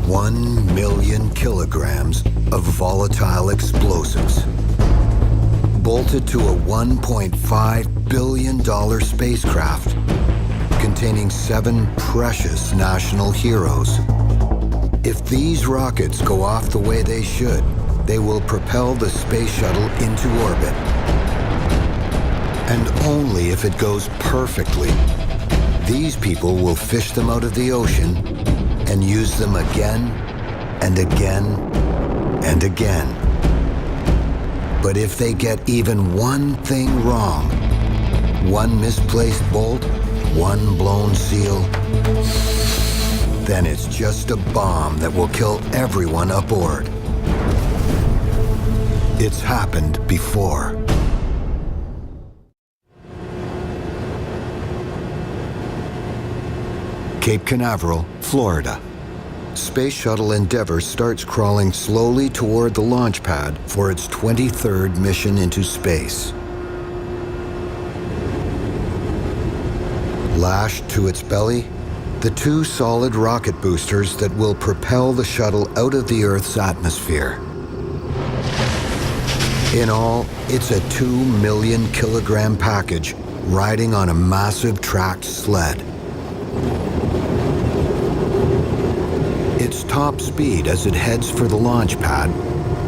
1 million kilograms of volatile explosives, bolted to a $1.5 billion spacecraft containing 7 precious national heroes. If these rockets go off the way they should, they will propel the space shuttle into orbit. And only if it goes perfectly. These people will fish them out of the ocean and use them again and again and again. But if they get even one thing wrong, one misplaced bolt, one blown seal, then it's just a bomb that will kill everyone aboard. It's happened before. Cape Canaveral, Florida. Space Shuttle Endeavour starts crawling slowly toward the launch pad for its 23rd mission into space. Lashed to its belly, the 2 solid rocket boosters that will propel the shuttle out of the Earth's atmosphere. In all, it's a 2 million kilogram package riding on a massive tracked sled. Its top speed as it heads for the launch pad,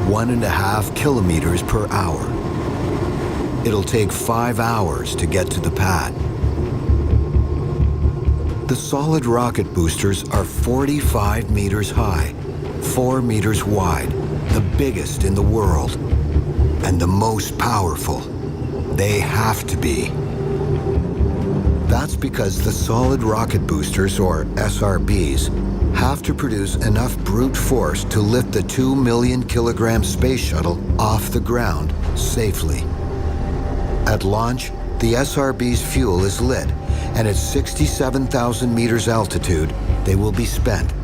1.5 kilometers per hour. It'll take 5 hours to get to the pad. The solid rocket boosters are 45 meters high, 4 meters wide, the biggest in the world, and the most powerful. They have to be. That's because the solid rocket boosters, or SRBs, have to produce enough brute force to lift the 2 million kilogram space shuttle off the ground safely. At launch, the SRB's fuel is lit, and at 67,000 meters altitude, they will be spent.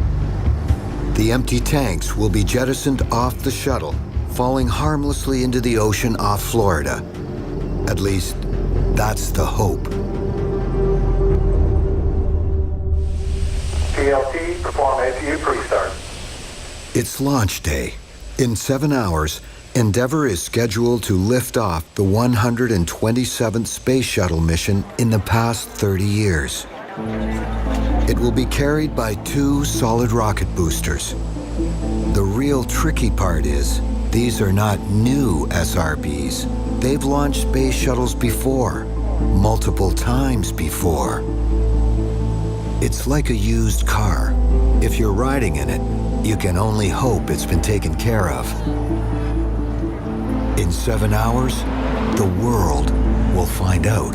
The empty tanks will be jettisoned off the shuttle, falling harmlessly into the ocean off Florida. At least, that's the hope. PLT, perform APU pre-start. It's launch day. In 7 hours, Endeavour is scheduled to lift off the 127th space shuttle mission in the past 30 years. It will be carried by 2 solid rocket boosters. The real tricky part is, these are not new SRBs. They've launched space shuttles before, multiple times before. It's like a used car. If you're riding in it, you can only hope it's been taken care of. In 7 hours, the world will find out.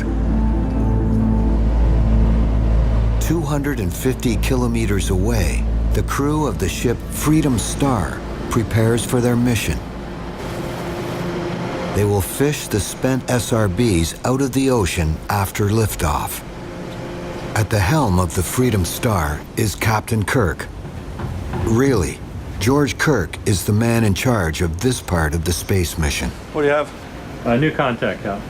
250 kilometers away, the crew of the ship Freedom Star prepares for their mission. They will fish the spent SRBs out of the ocean after liftoff. At the helm of the Freedom Star is Captain Kirk. Really, George Kirk is the man in charge of this part of the space mission. What do you have? New contact, Cal.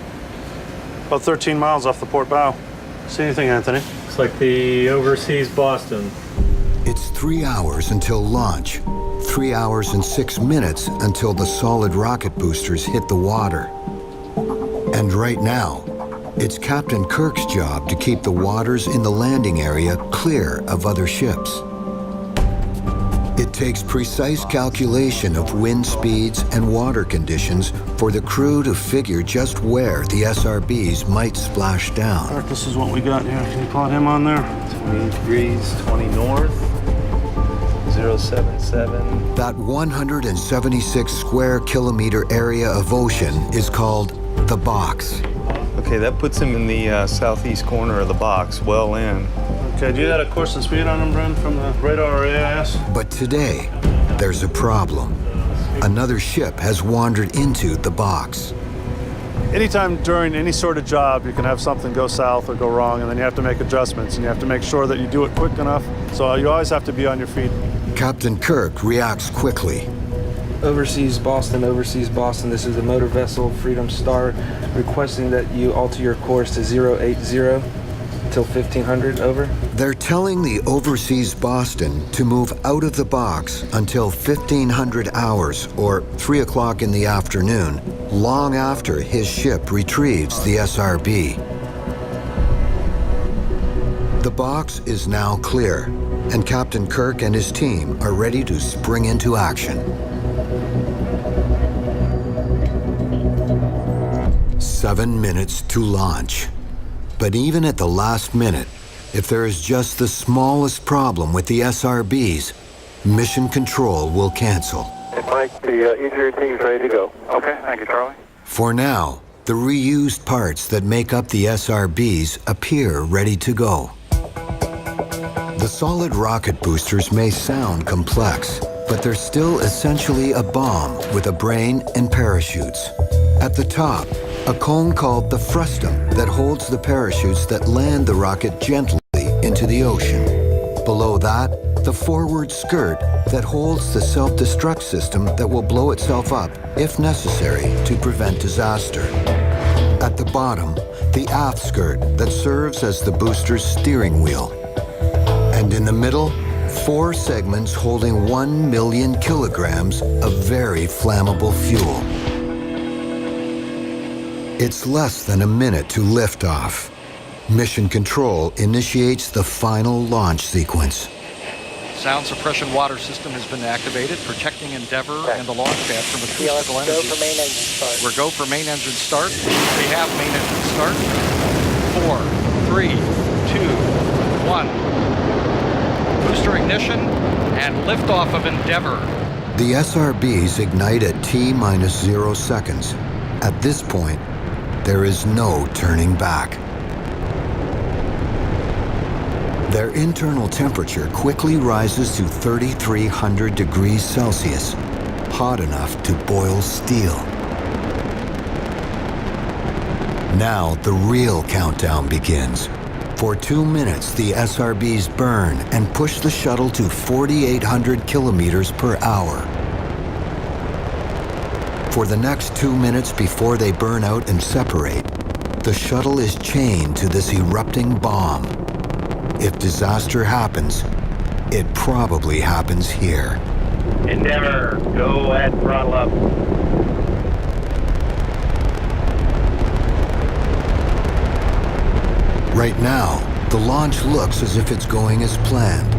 About 13 miles off the port bow. See anything, Anthony? Looks like the overseas Boston. It's 3 hours until launch. 3 hours and 6 minutes until the solid rocket boosters hit the water. And right now, it's Captain Kirk's job to keep the waters in the landing area clear of other ships. It takes precise calculation of wind speeds and water conditions for the crew to figure just where the SRBs might splash down. Kirk, this is what we got here. Can you plot him on there? 20 degrees, 20 north, 077. That 176 square kilometer area of ocean is called the box. Okay, that puts him in the southeast corner of the box, well in. Okay, do you have a course and speed on him, Brent, from the radar or AIS? But today, there's a problem. Another ship has wandered into the box. Anytime during any sort of job, you can have something go south or go wrong, and then you have to make adjustments, and you have to make sure that you do it quick enough. So you always have to be on your feet. Captain Kirk reacts quickly. Overseas Boston, this is the motor vessel Freedom Star, requesting that you alter your course to 080. Till 1500, over. They're telling the overseas Boston to move out of the box until 1500 hours, or 3 o'clock in the afternoon, long after his ship retrieves the SRB. The box is now clear, and Captain Kirk and his team are ready to spring into action. 7 minutes to launch. But even at the last minute, if there is just the smallest problem with the SRBs, mission control will cancel. Mike, the engineering team is ready to go. Okay, thank you, Charlie. For now, the reused parts that make up the SRBs appear ready to go. The solid rocket boosters may sound complex, but they're still essentially a bomb with a brain and parachutes. At the top, a cone called the frustum that holds the parachutes that land the rocket gently into the ocean. Below that, the forward skirt that holds the self-destruct system that will blow itself up, if necessary, to prevent disaster. At the bottom, the aft skirt that serves as the booster's steering wheel. And in the middle, 4 segments holding 1 million kilograms of very flammable fuel. It's less than a minute to liftoff. Mission Control initiates the final launch sequence. Sound suppression water system has been activated, protecting Endeavour and the launch pad from acoustical energy. Go for main engine start. We're go for main engine start. We have main engine start. 4, 3, 2, 1. Booster ignition and liftoff of Endeavour. The SRBs ignite at T-minus 0 seconds. At this point, there is no turning back. Their internal temperature quickly rises to 3,300 degrees Celsius, hot enough to boil steel. Now the real countdown begins. For 2 minutes, the SRBs burn and push the shuttle to 4,800 kilometers per hour. For the next 2 minutes before they burn out and separate, the shuttle is chained to this erupting bomb. If disaster happens, it probably happens here. Endeavour, go at throttle up. Right now, the launch looks as if it's going as planned.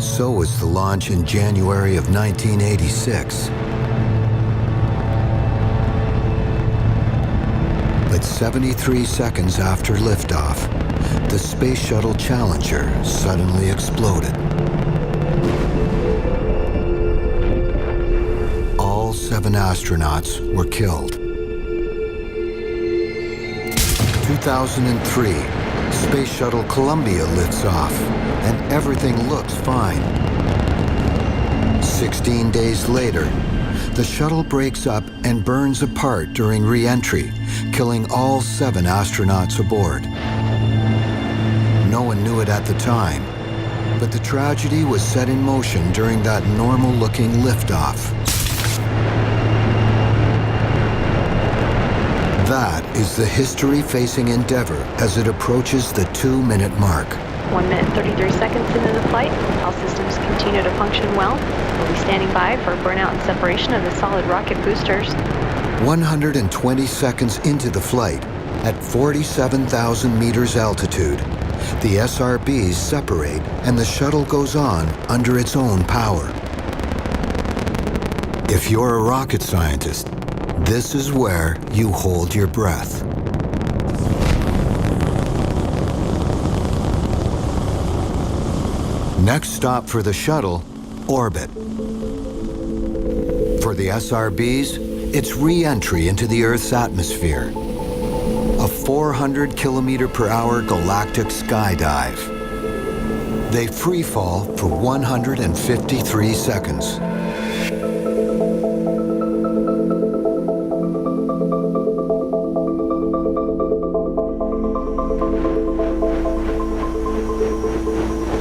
So was the launch in January of 1986. But 73 seconds after liftoff, the Space Shuttle Challenger suddenly exploded. All 7 astronauts were killed. 2003, Space Shuttle Columbia lifts off, and everything looks fine. 16 days later, the shuttle breaks up and burns apart during re-entry, killing all 7 astronauts aboard. No one knew it at the time, but the tragedy was set in motion during that normal-looking liftoff. That is the history facing Endeavour as it approaches the 2-minute mark. 1 minute 33 seconds into the flight. All systems continue to function well. We'll be standing by for burnout and separation of the solid rocket boosters. 120 seconds into the flight, at 47,000 meters altitude, the SRBs separate and the shuttle goes on under its own power. If you're a rocket scientist, this is where you hold your breath. Next stop for the shuttle, orbit. For the SRBs, it's re-entry into the Earth's atmosphere. A 400 kilometer per hour galactic skydive. They free fall for 153 seconds.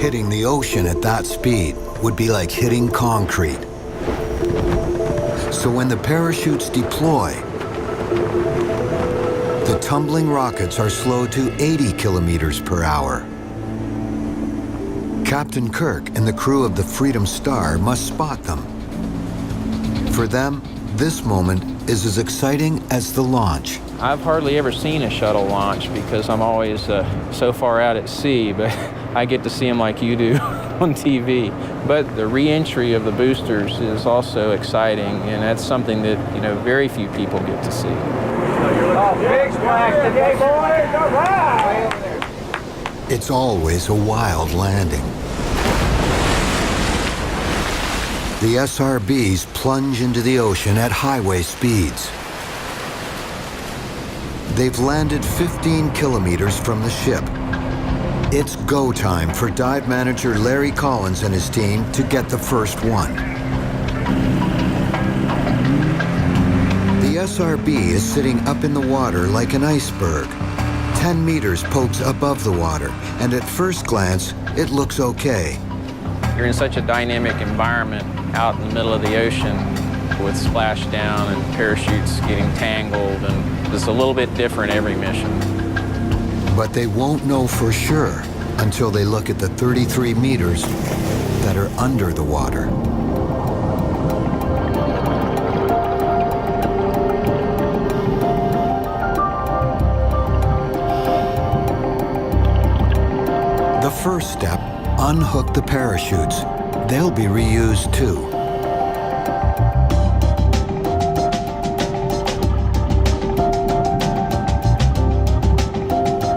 Hitting the ocean at that speed would be like hitting concrete. So when the parachutes deploy, the tumbling rockets are slowed to 80 kilometers per hour. Captain Kirk and the crew of the Freedom Star must spot them. For them, this moment is as exciting as the launch. I've hardly ever seen a shuttle launch because I'm always so far out at sea, but I get to see them like you do on TV. But the re-entry of the boosters is also exciting, and that's something that, very few people get to see. Oh, big splash today, boys! All right! It's always a wild landing. The SRBs plunge into the ocean at highway speeds. They've landed 15 kilometers from the ship. It's go time for dive manager Larry Collins and his team to get the first one. The SRB is sitting up in the water like an iceberg. 10 meters pokes above the water, and at first glance, it looks okay. You're in such a dynamic environment out in the middle of the ocean with splashdown and parachutes getting tangled, and it's a little bit different every mission. But they won't know for sure until they look at the 33 meters that are under the water. The first step, unhook the parachutes. They'll be reused too.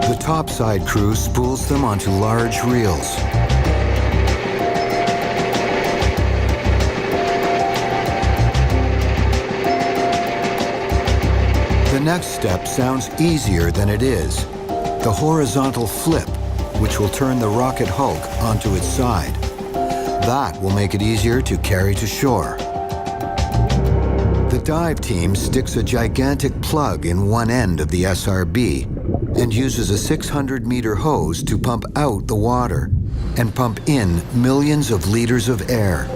The topside crew spools them onto large reels. The next step sounds easier than it is. The horizontal flip, which will turn the rocket hulk onto its side. That will make it easier to carry to shore. The dive team sticks a gigantic plug in one end of the SRB and uses a 600-meter hose to pump out the water and pump in millions of liters of air.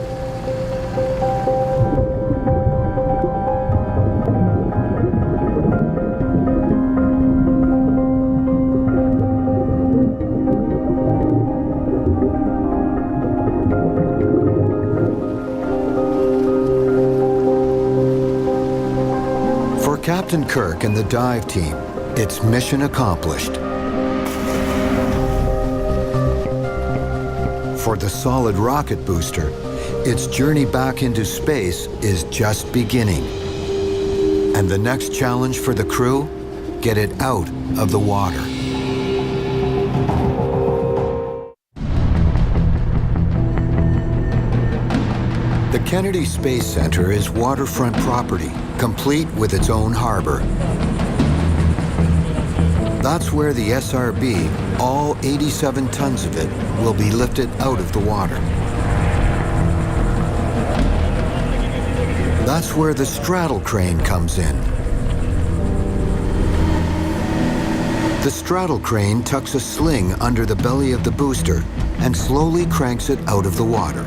For Captain Kirk and the dive team, it's mission accomplished. For the solid rocket booster, its journey back into space is just beginning. And the next challenge for the crew? Get it out of the water. The Kennedy Space Center is waterfront property, complete with its own harbor. That's where the SRB, all 87 tons of it, will be lifted out of the water. That's where the straddle crane comes in. The straddle crane tucks a sling under the belly of the booster and slowly cranks it out of the water.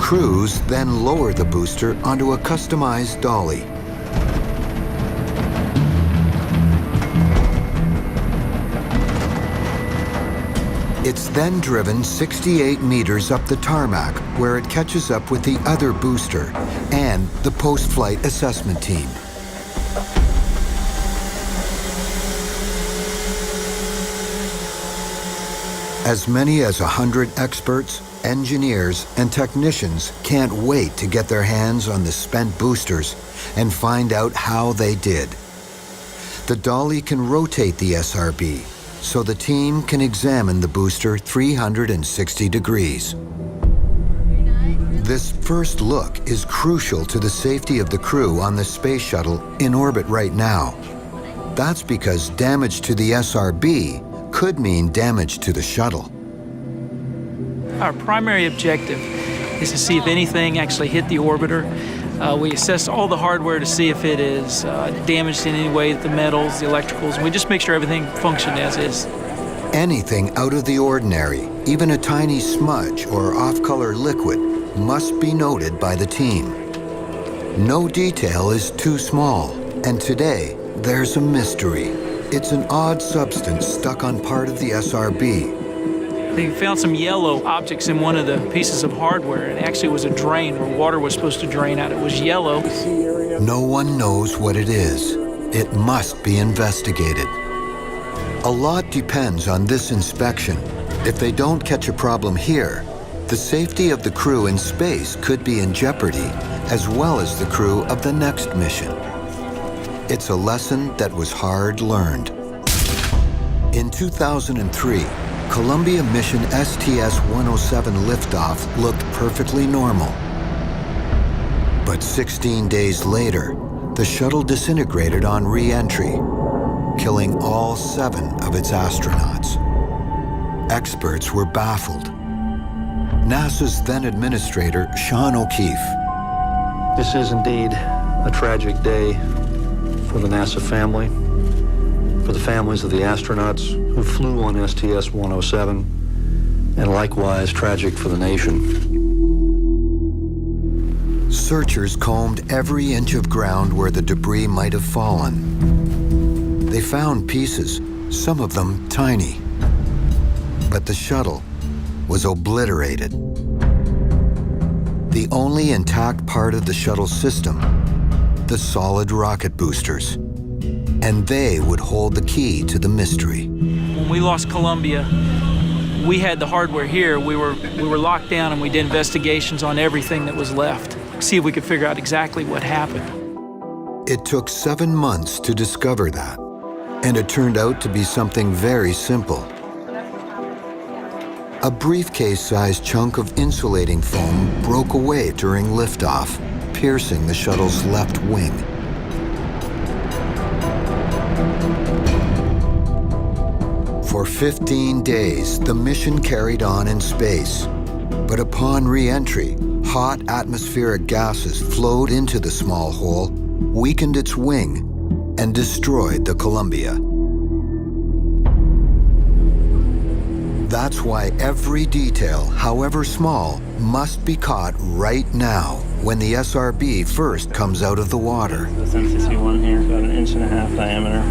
Crews then lower the booster onto a customized dolly. It's then driven 68 meters up the tarmac, where it catches up with the other booster and the post-flight assessment team. As many as 100 experts, engineers, and technicians can't wait to get their hands on the spent boosters and find out how they did. The dolly can rotate the SRB, so the team can examine the booster 360 degrees. This first look is crucial to the safety of the crew on the space shuttle in orbit right now. That's because damage to the SRB could mean damage to the shuttle. Our primary objective is to see if anything actually hit the orbiter. We assess all the hardware to see if it is damaged in any way, the metals, the electricals, and we just make sure everything functioned as is. Anything out of the ordinary, even a tiny smudge or off-color liquid, must be noted by the team. No detail is too small, and today there's a mystery. It's an odd substance stuck on part of the SRB. They found some yellow objects in one of the pieces of hardware. It actually was a drain where water was supposed to drain out. It was yellow. No one knows what it is. It must be investigated. A lot depends on this inspection. If they don't catch a problem here, the safety of the crew in space could be in jeopardy, as well as the crew of the next mission. It's a lesson that was hard learned. In 2003, Columbia mission STS-107 liftoff looked perfectly normal. But 16 days later, the shuttle disintegrated on re-entry, killing all 7 of its astronauts. Experts were baffled. NASA's then administrator, Sean O'Keefe. This is indeed a tragic day for the NASA family, for the families of the astronauts who flew on STS-107, and likewise tragic for the nation. Searchers combed every inch of ground where the debris might have fallen. They found pieces, some of them tiny. But the shuttle was obliterated. The only intact part of the shuttle system, the solid rocket boosters. And they would hold the key to the mystery. When we lost Columbia, we had the hardware here. We were locked down and we did investigations on everything that was left. See if we could figure out exactly what happened. It took 7 months to discover that, and it turned out to be something very simple. A briefcase-sized chunk of insulating foam broke away during liftoff, piercing the shuttle's left wing. For 15 days, the mission carried on in space. But upon re-entry, hot atmospheric gases flowed into the small hole, weakened its wing, and destroyed the Columbia. That's why every detail, however small, must be caught right now when the SRB first comes out of the water. The sensitivity one here, about 1.5 inches diameter.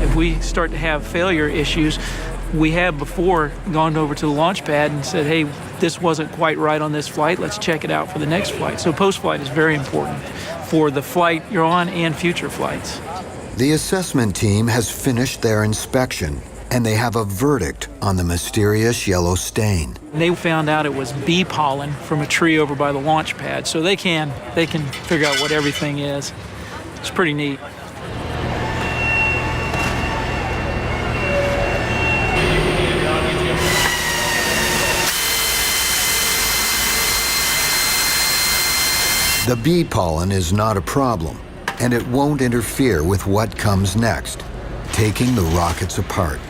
If we start to have failure issues, we have before gone over to the launch pad and said, hey, this wasn't quite right on this flight, let's check it out for the next flight. So post-flight is very important for the flight you're on and future flights. The assessment team has finished their inspection, and they have a verdict on the mysterious yellow stain. They found out it was bee pollen from a tree over by the launch pad, so they can figure out what everything is. It's pretty neat. The bee pollen is not a problem, and it won't interfere with what comes next, taking the rockets apart.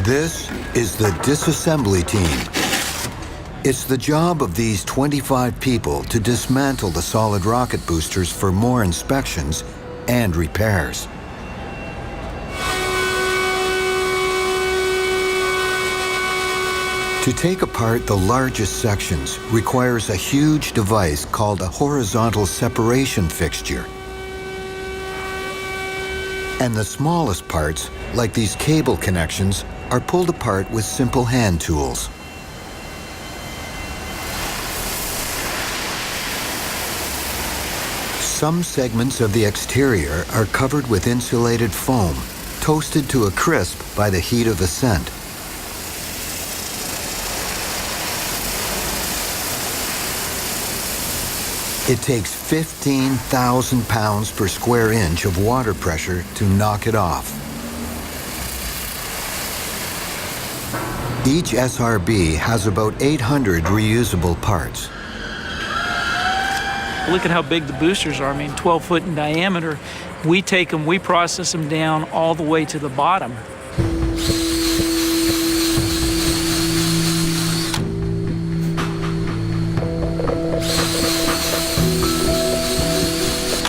This is the disassembly team. It's the job of these 25 people to dismantle the solid rocket boosters for more inspections and repairs. To take apart the largest sections requires a huge device called a horizontal separation fixture. And the smallest parts, like these cable connections, are pulled apart with simple hand tools. Some segments of the exterior are covered with insulated foam, toasted to a crisp by the heat of ascent. It takes 15,000 pounds per square inch of water pressure to knock it off. Each SRB has about 800 reusable parts. Look at how big the boosters are. I mean, 12 foot in diameter. We take them, we process them down all the way to the bottom.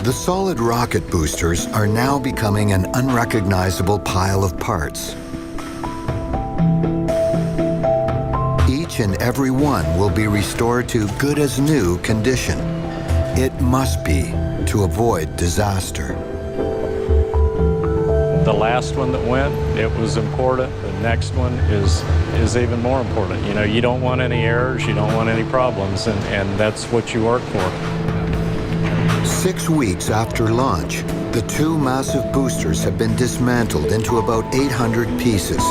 The The solid rocket boosters are now becoming an unrecognizable pile of parts. Each and every one will be restored to good as new condition. It must be to avoid disaster. The last one that went, it was important. The next one is even more important. You know, you don't want any errors, you don't want any problems, and that's what you work for. 6 weeks after launch, the 2 massive boosters have been dismantled into about 800 pieces.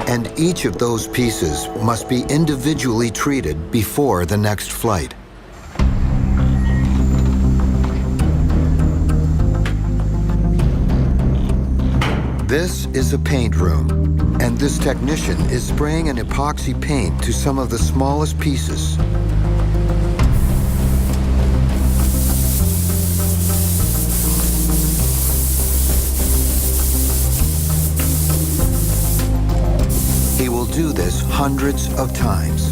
And each of those pieces must be individually treated before the next flight. This is a paint room, and this technician is spraying an epoxy paint to some of the smallest pieces. He will do this hundreds of times.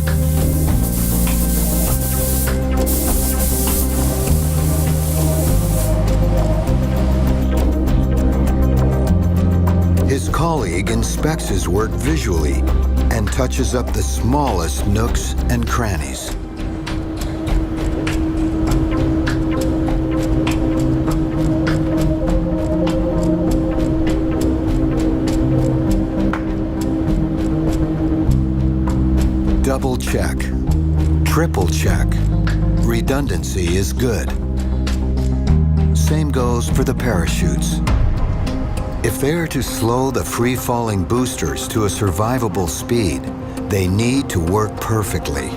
His colleague inspects his work visually and touches up the smallest nooks and crannies. Double check, triple check. Redundancy is good. Same goes for the parachutes. If they are to slow the free-falling boosters to a survivable speed, they need to work perfectly.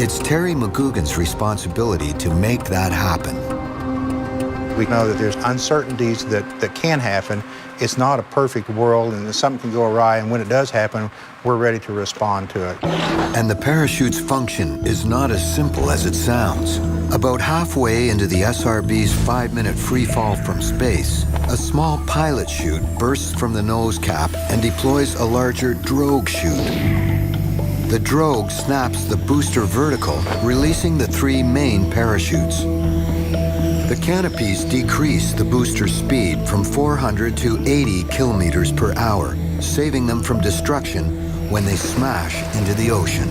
It's Terry McGugan's responsibility to make that happen. We know that there's uncertainties that can happen. It's not a perfect world, and something can go awry, and when it does happen, we're ready to respond to it. And the parachute's function is not as simple as it sounds. About halfway into the SRB's 5-minute free fall from space, a small pilot chute bursts from the nose cap and deploys a larger drogue chute. The drogue snaps the booster vertical, releasing the 3 main parachutes. The canopies decrease the booster's speed from 400 to 80 kilometers per hour, saving them from destruction when they smash into the ocean.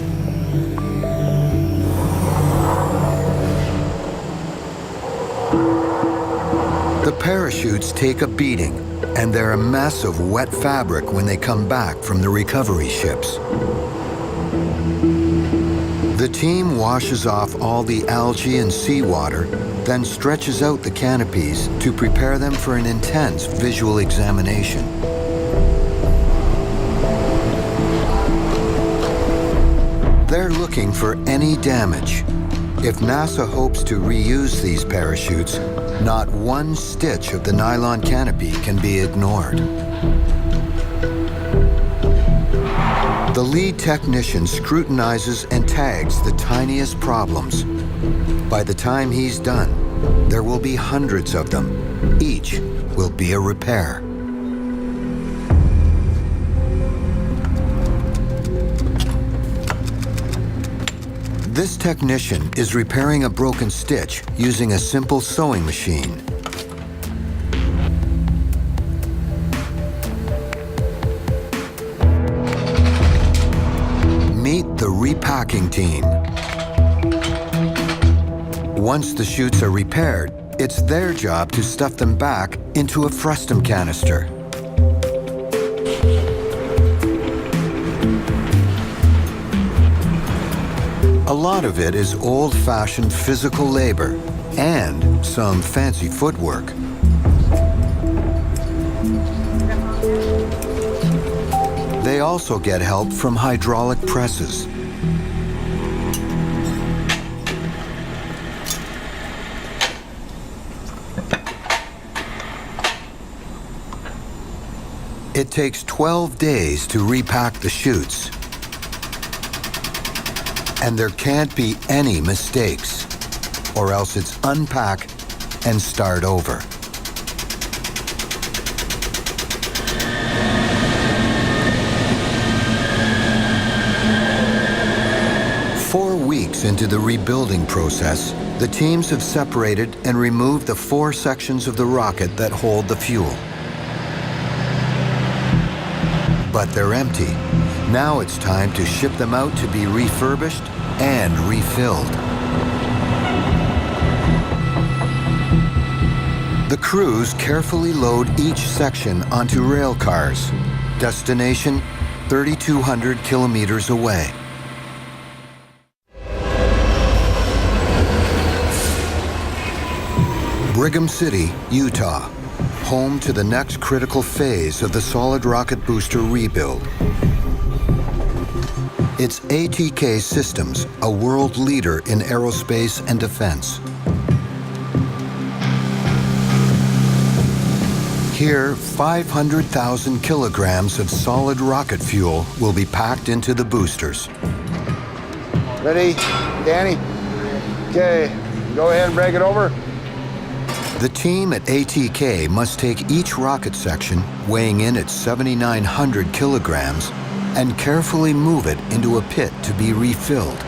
The parachutes take a beating, and they're a mess of wet fabric when they come back from the recovery ships. The team washes off all the algae and seawater, then stretches out the canopies to prepare them for an intense visual examination. They're looking for any damage. If NASA hopes to reuse these parachutes, not one stitch of the nylon canopy can be ignored. The lead technician scrutinizes and tags the tiniest problems. By the time he's done, there will be hundreds of them. Each will be a repair. This technician is repairing a broken stitch using a simple sewing machine. Meet the repacking team. Once the chutes are repaired, it's their job to stuff them back into a frustum canister. A lot of it is old-fashioned physical labor and some fancy footwork. They also get help from hydraulic presses. It takes 12 days to repack the chutes. And there can't be any mistakes, or else it's unpack and start over. 4 weeks into the rebuilding process, the teams have separated and removed the 4 sections of the rocket that hold the fuel. But they're empty. Now it's time to ship them out to be refurbished and refilled. The crews carefully load each section onto rail cars. Destination 3,200 kilometers away. Brigham City, Utah, home to the next critical phase of the solid rocket booster rebuild. It's ATK Systems, a world leader in aerospace and defense. Here, 500,000 kilograms of solid rocket fuel will be packed into the boosters. Ready, Danny? Okay, go ahead and break it over. The team at ATK must take each rocket section, weighing in at 7,900 kilograms, and carefully move it into a pit to be refilled.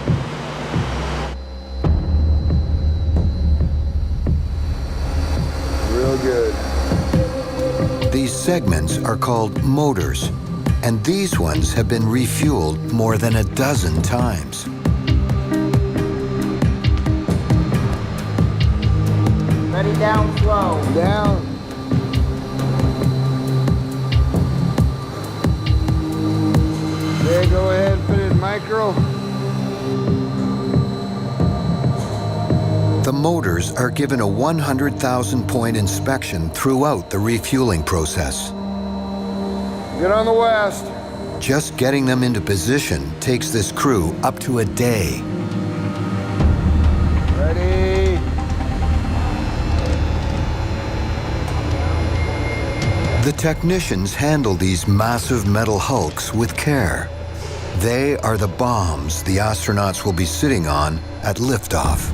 Real good. These segments are called motors, and these ones have been refueled more than a dozen times. Ready, down, slow. Down. Okay, go ahead and put it in micro. The motors are given a 100,000-point inspection throughout the refueling process. Get on the west. Just getting them into position takes this crew up to a day. Ready. The technicians handle these massive metal hulks with care. They are the bombs the astronauts will be sitting on at liftoff.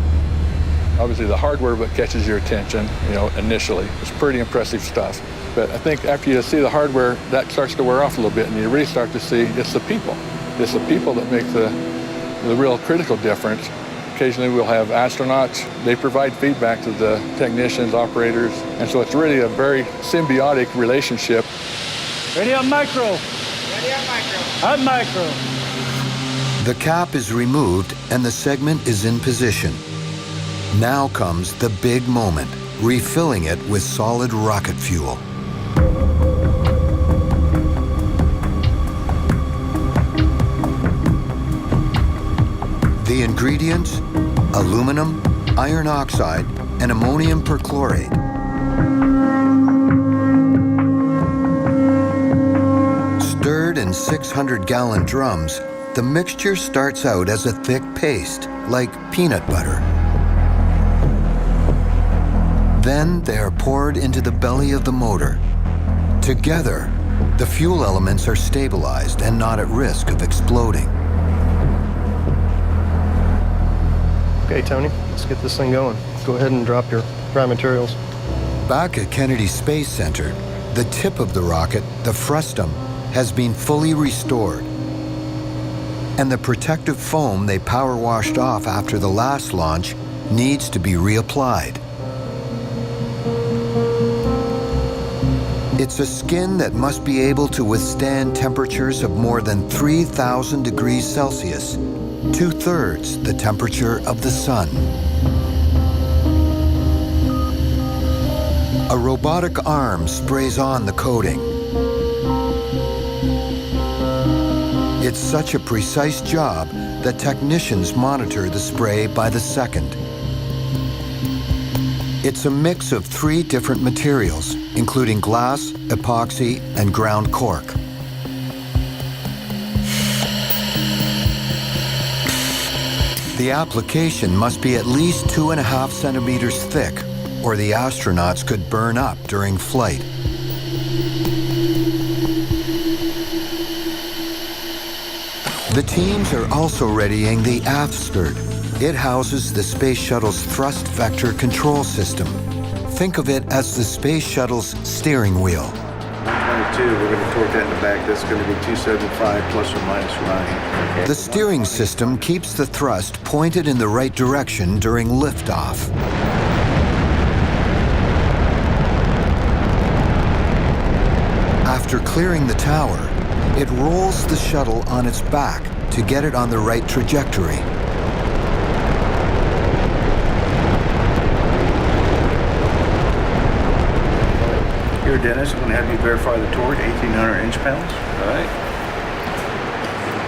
Obviously, the hardware what catches your attention, initially. It's pretty impressive stuff. But I think after you see the hardware, that starts to wear off a little bit, and you really start to see it's the people. It's the people that make the real critical difference. Occasionally, we'll have astronauts. They provide feedback to the technicians, operators, and so it's really a very symbiotic relationship. Ready on micro. Ready on micro. On micro. The cap is removed, and the segment is in position. Now comes the big moment, refilling it with solid rocket fuel. The ingredients: aluminum, iron oxide, and ammonium perchlorate. Stirred in 600-gallon drums, the mixture starts out as a thick paste, like peanut butter. Then they are poured into the belly of the motor. Together, the fuel elements are stabilized and not at risk of exploding. Okay, Tony, let's get this thing going. Go ahead and drop your dry materials. Back at Kennedy Space Center, the tip of the rocket, the frustum, has been fully restored. And the protective foam they power washed off after the last launch needs to be reapplied. It's a skin that must be able to withstand temperatures of more than 3,000 degrees Celsius, 2/3 the temperature of the sun. A robotic arm sprays on the coating. It's such a precise job that technicians monitor the spray by the second. It's a mix of 3 different materials, including glass, epoxy, and ground cork. The application must be at least 2.5 centimeters thick, or the astronauts could burn up during flight. The teams are also readying the aft skirt. It houses the Space Shuttle's thrust vector control system. Think of it as the Space Shuttle's steering wheel. We're going to torque that in the back. That's going to be 275 plus or minus 9. The steering system keeps the thrust pointed in the right direction during liftoff. After clearing the tower, it rolls the shuttle on its back to get it on the right trajectory. Here, Dennis, I'm going to have you verify the torque, 1,800 inch-pounds. All right.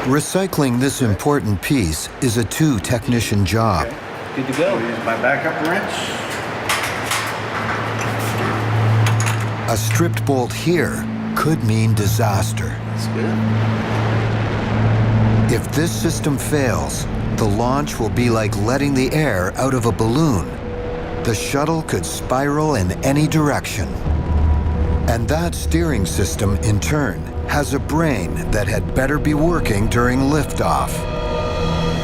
Recycling this important piece is a two-technician job. Okay. Good to go. Use my backup wrench. A stripped bolt here could mean disaster. That's good. If this system fails, the launch will be like letting the air out of a balloon. The shuttle could spiral in any direction. And that steering system, in turn, has a brain that had better be working during liftoff.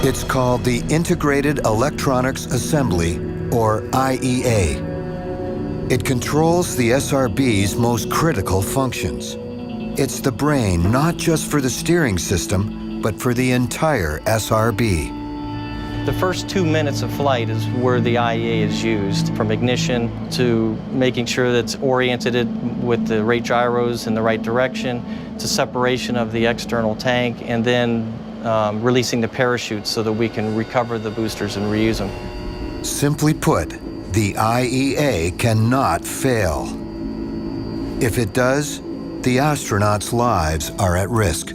It's called the Integrated Electronics Assembly, or IEA. It controls the SRB's most critical functions. It's the brain not just for the steering system, but for the entire SRB. The first 2 minutes of flight is where the IEA is used, from ignition to making sure that it's oriented with the rate gyros in the right direction, to separation of the external tank, and then releasing the parachutes so that we can recover the boosters and reuse them. Simply put, the IEA cannot fail. If it does, the astronauts' lives are at risk.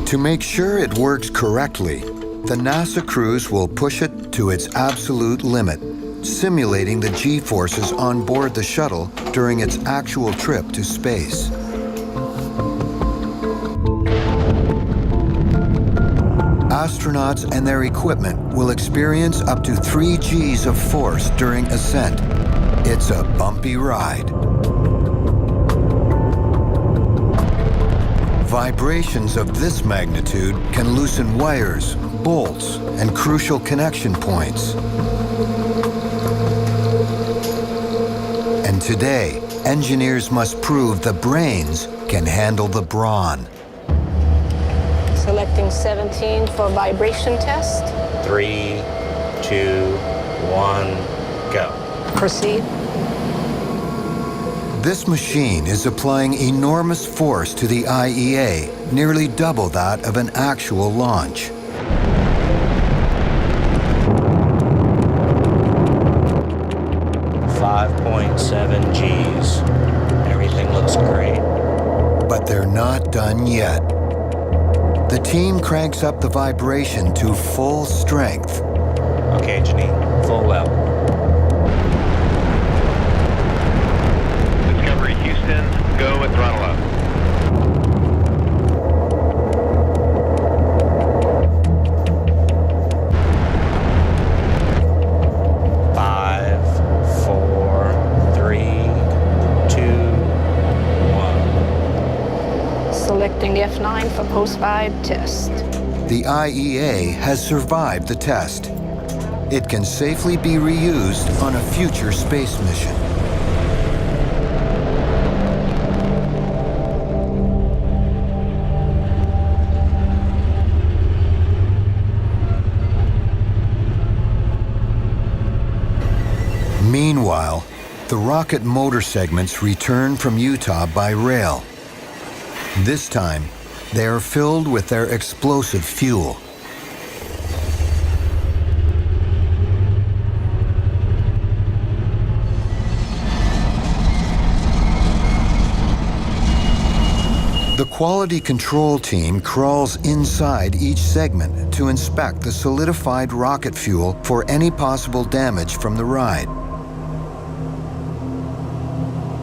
To make sure it works correctly, the NASA crews will push it to its absolute limit, simulating the G-forces on board the shuttle during its actual trip to space. Astronauts and their equipment will experience up to 3 Gs of force during ascent. It's a bumpy ride. Vibrations of this magnitude can loosen wires, bolts, and crucial connection points. And today, engineers must prove the brains can handle the brawn. Selecting 17 for vibration test. 3, 2, 1, go. Proceed. This machine is applying enormous force to the IEA, nearly double that of an actual launch. .7 Gs. Everything looks great. But they're not done yet. The team cranks up the vibration to full strength. Okay, Janine, full well. Discovery Houston, go with throttle up. Selecting the F9 for post-vibe test. The IEA has survived the test. It can safely be reused on a future space mission. Meanwhile, the rocket motor segments return from Utah by rail. This time, they are filled with their explosive fuel. The quality control team crawls inside each segment to inspect the solidified rocket fuel for any possible damage from the ride.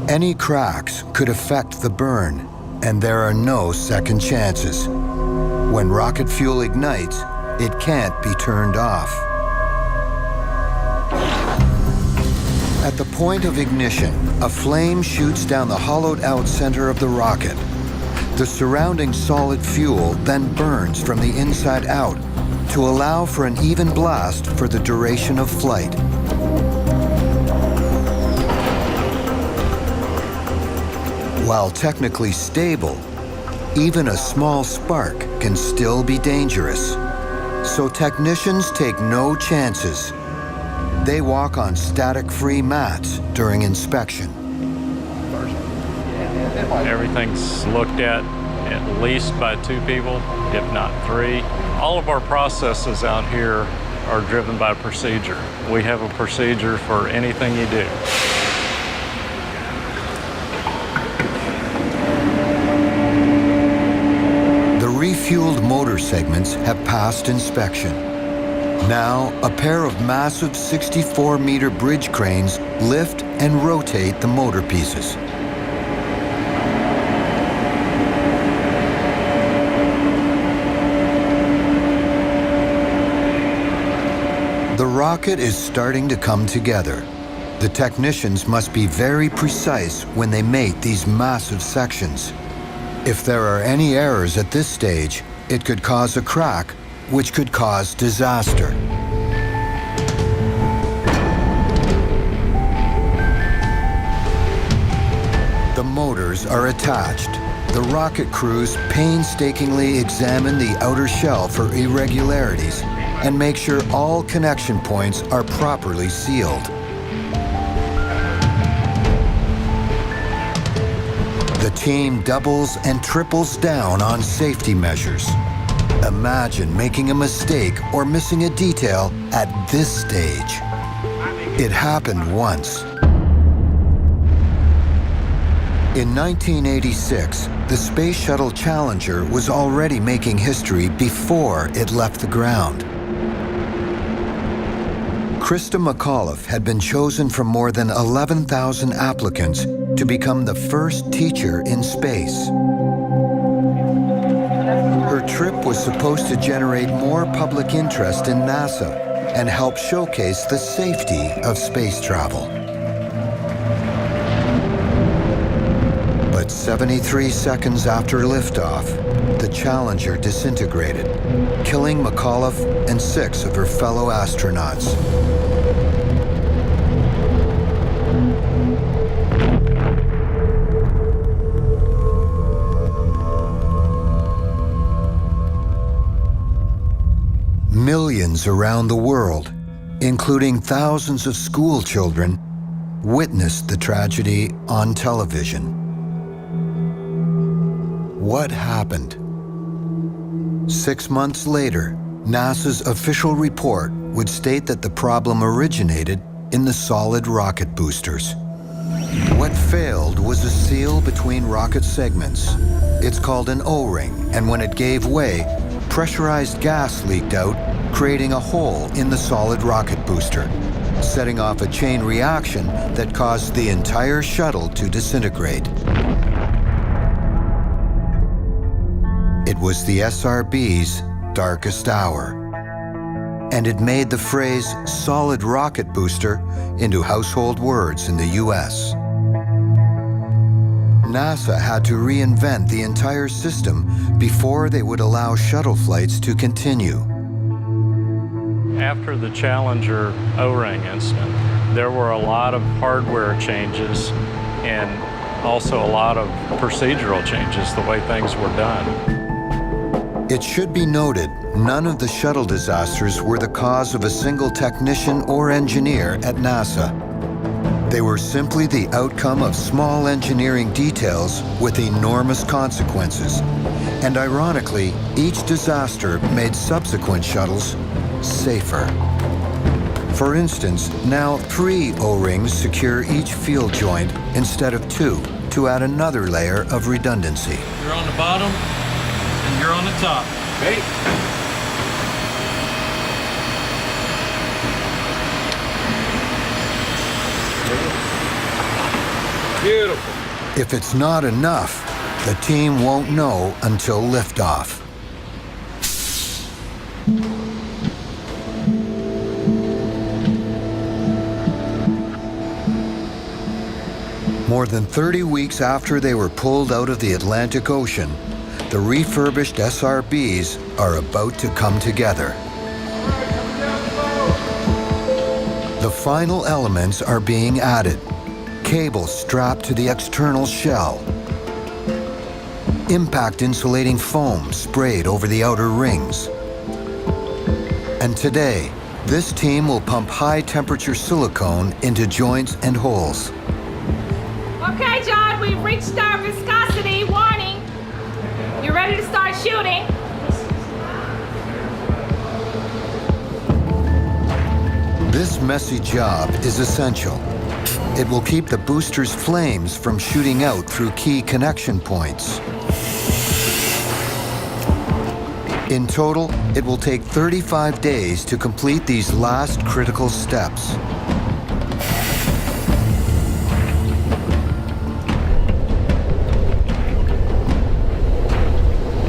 Any cracks could affect the burn, and there are no second chances. When rocket fuel ignites, it can't be turned off. At the point of ignition, a flame shoots down the hollowed-out center of the rocket. The surrounding solid fuel then burns from the inside out to allow for an even blast for the duration of flight. While technically stable, even a small spark can still be dangerous. So technicians take no chances. They walk on static-free mats during inspection. Everything's looked at least by 2 people, if not 3. All of our processes out here are driven by procedure. We have a procedure for anything you do. The refueled motor segments have passed inspection. Now, a pair of massive 64-meter bridge cranes lift and rotate the motor pieces. The rocket is starting to come together. The technicians must be very precise when they make these massive sections. If there are any errors at this stage, it could cause a crack, which could cause disaster. The motors are attached. The rocket crews painstakingly examine the outer shell for irregularities and make sure all connection points are properly sealed. The team doubles and triples down on safety measures. Imagine making a mistake or missing a detail at this stage. It happened once. In 1986, the Space Shuttle Challenger was already making history before it left the ground. Krista McAuliffe had been chosen from more than 11,000 applicants to become the first teacher in space. Her trip was supposed to generate more public interest in NASA and help showcase the safety of space travel. But 73 seconds after liftoff, the Challenger disintegrated, killing McAuliffe and 6 of her fellow astronauts. Millions around the world, including thousands of school children, witnessed the tragedy on television. What happened? 6 months later, NASA's official report would state that the problem originated in the solid rocket boosters. What failed was a seal between rocket segments. It's called an O-ring, and when it gave way, pressurized gas leaked out, creating a hole in the solid rocket booster, setting off a chain reaction that caused the entire shuttle to disintegrate. It was the SRB's darkest hour, and it made the phrase solid rocket booster into household words in the US. NASA had to reinvent the entire system before they would allow shuttle flights to continue. After the Challenger O-ring incident, there were a lot of hardware changes and also a lot of procedural changes, the way things were done. It should be noted, none of the shuttle disasters were the cause of a single technician or engineer at NASA. They were simply the outcome of small engineering details with enormous consequences. And ironically, each disaster made subsequent shuttles safer. For instance, now 3 O-rings secure each field joint instead of 2 to add another layer of redundancy. You're on the bottom and you're on the top. Okay. Beautiful. If it's not enough, the team won't know until liftoff. More than 30 weeks after they were pulled out of the Atlantic Ocean, the refurbished SRBs are about to come together. The final elements are being added. Cables strapped to the external shell, impact insulating foam sprayed over the outer rings. And today, this team will pump high-temperature silicone into joints and holes. Okay, John, we've reached our viscosity warning. You ready to start shooting? This messy job is essential. It will keep the booster's flames from shooting out through key connection points. In total, it will take 35 days to complete these last critical steps.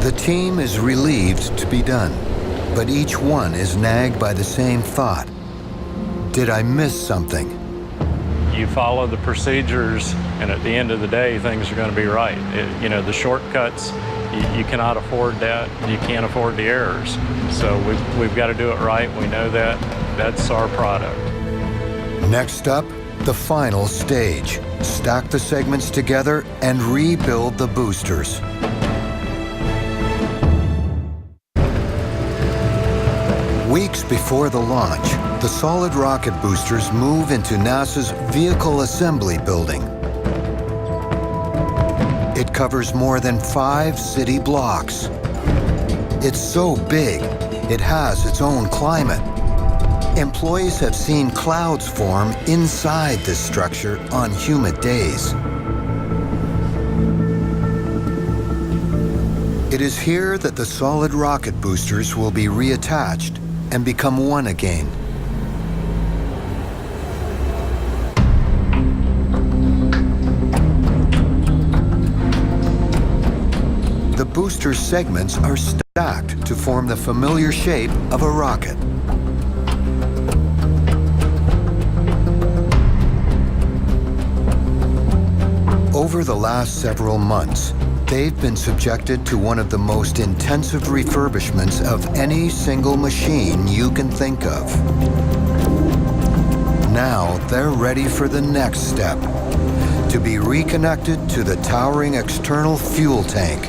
The team is relieved to be done, but each one is nagged by the same thought. Did I miss something? You follow the procedures, and at the end of the day, things are going to be right. The shortcuts, you cannot afford that. You can't afford the errors. So we've got to do it right. We know that. That's our product. Next up, the final stage. Stack the segments together and rebuild the boosters. Weeks before the launch, the solid rocket boosters move into NASA's Vehicle Assembly Building. It covers more than 5 city blocks. It's so big, it has its own climate. Employees have seen clouds form inside this structure on humid days. It is here that the solid rocket boosters will be reattached and become one again. The booster segments are stacked to form the familiar shape of a rocket. Over the last several months, they've been subjected to one of the most intensive refurbishments of any single machine you can think of. Now they're ready for the next step, to be reconnected to the towering external fuel tank.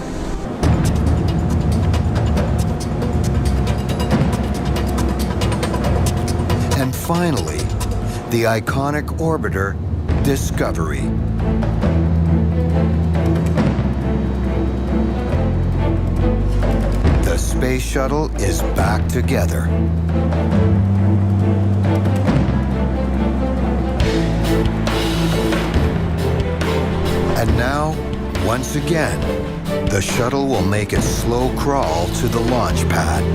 And finally, the iconic orbiter, Discovery. The space shuttle is back together. And now, once again, the shuttle will make its slow crawl to the launch pad.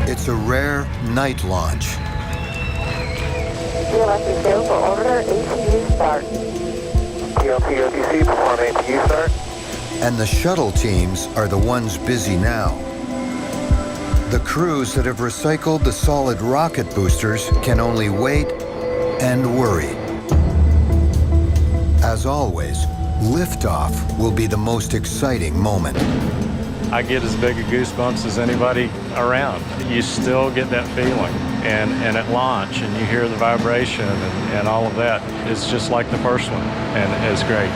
It's a rare night launch. Electric go for orbiter, ATU start. TLC perform ATU start. And the shuttle teams are the ones busy now. The crews that have recycled the solid rocket boosters can only wait and worry. As always, liftoff will be the most exciting moment. I get as big a goosebumps as anybody around. You still get that feeling. And at launch, and you hear the vibration and all of that, it's just like the first one, and it's great.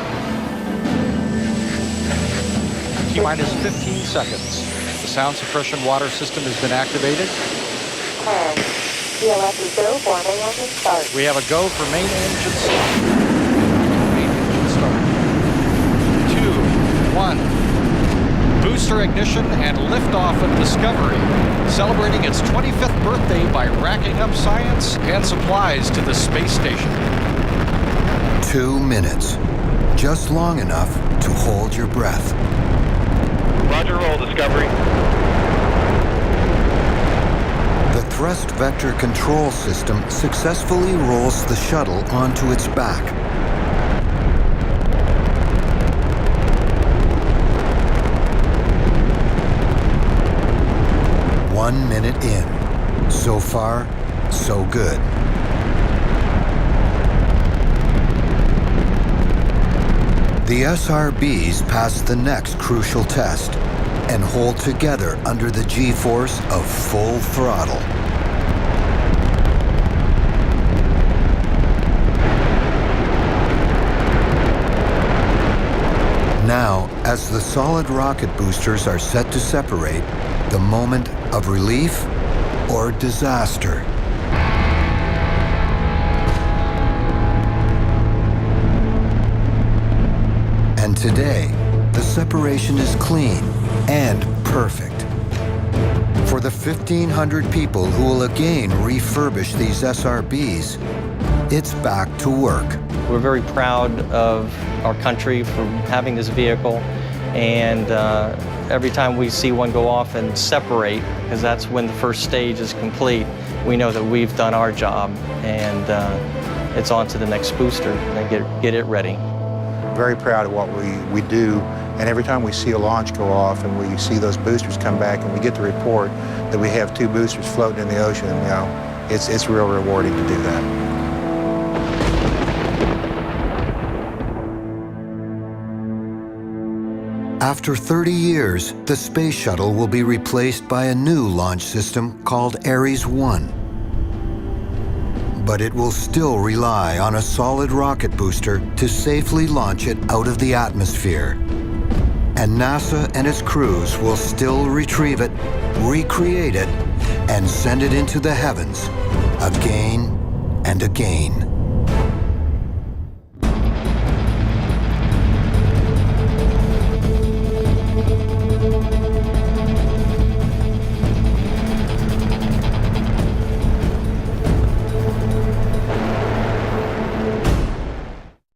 T-minus 15 seconds. The sound suppression water system has been activated. 10. TLC go for main engine start. We have a go for main engine start. Main engine start. 2, 1. Booster ignition and liftoff of Discovery, celebrating its 25th birthday by racking up science and supplies to the space station. 2 minutes, just long enough to hold your breath. Roger, roll, Discovery. The thrust vector control system successfully rolls the shuttle onto its back. One minute in. So far, so good. The SRBs pass the next crucial test and hold together under the G-force of full throttle. Now, as the solid rocket boosters are set to separate, the moment of relief or disaster. And today, the separation is clean and perfect. For the 1,500 people who will again refurbish these SRBs, it's back to work. We're very proud of our country for having this vehicle, and every time we see one go off and separate, because that's when the first stage is complete, we know that we've done our job, and it's on to the next booster and get it ready. Very proud of what we do, and every time we see a launch go off and we see those boosters come back and we get the report that we have 2 boosters floating in the ocean, you know, it's real rewarding to do that. After 30 years, the space shuttle will be replaced by a new launch system called Ares 1. But it will still rely on a solid rocket booster to safely launch it out of the atmosphere. And NASA and its crews will still retrieve it, recreate it, and send it into the heavens again and again.